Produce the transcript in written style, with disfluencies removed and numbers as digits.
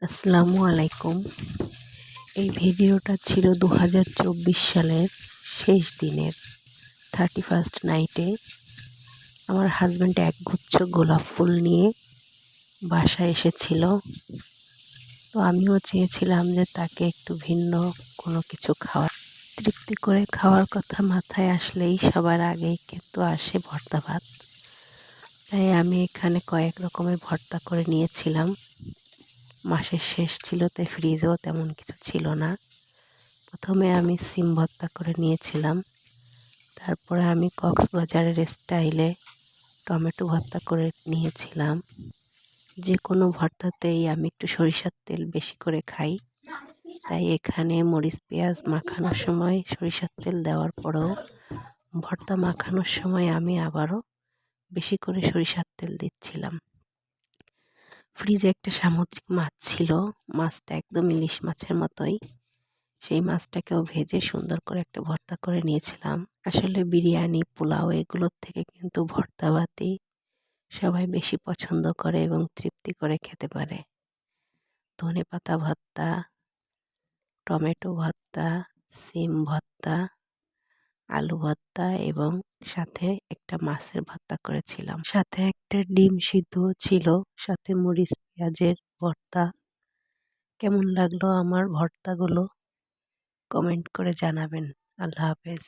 আসসালামু আলাইকুম। এই ভিডিওটা ছিল 2024 সালের শেষ দিনের 31st নাইটে। আমার হাজব্যান্ড একগুচ্ছ গোলাপ ফুল নিয়ে বাসায় এসেছিল। তো আমিও চেয়েছিলাম যে তাকে একটু ভিন্ন কোনো কিছু তৃপ্তি করে খাওয়ার কথা মাথায় আসলেই সবার আগেই কিন্তু আসে ভর্তা ভাত। তাই আমি এখানে কয়েক রকমের ভর্তা করে নিয়েছিলাম। মাসের শেষ ছিল, তাই ফ্রিজেও তেমন কিছু ছিল না। প্রথমে আমি সিম ভর্তা করে নিয়েছিলাম, তারপরে আমি কক্সবাজারের স্টাইলে টমেটো ভর্তা করে নিয়েছিলাম। যে কোনো ভর্তাতেই আমি একটু সরিষার তেল বেশি করে খাই, তাই এখানে মরিচ পেঁয়াজ মাখানোর সময় সরিষার তেল দেওয়ার পরেও ভর্তা মাখানোর সময় আমি আবারও বেশি করে সরিষার তেল দিচ্ছিলাম। ফ্রিজে একটা সামুদ্রিক মাছ ছিল, মাছটা একদম ইলিশ মাছের মতোই। সেই মাছটাকেও ভেজে সুন্দর করে একটা ভর্তা করে নিয়েছিলাম। আসলে বিরিয়ানি, পোলাও এগুলোর থেকে কিন্তু ভর্তা ভাতই সবাই বেশি পছন্দ করে এবং তৃপ্তি করে খেতে পারে। ধনেপাতা ভর্তা, টমেটো ভর্তা, সিম ভর্তা, আলু ভর্তা এবং সাথে একটা মাছের ভর্তা করেছিলাম। সাথে একটা ডিম সিদ্ধ ছিল, সাথে মরিচ পেঁয়াজের ভর্তা। কেমন লাগলো আমার ভর্তাগুলো কমেন্ট করে জানাবেন। আল্লাহ হাফেজ।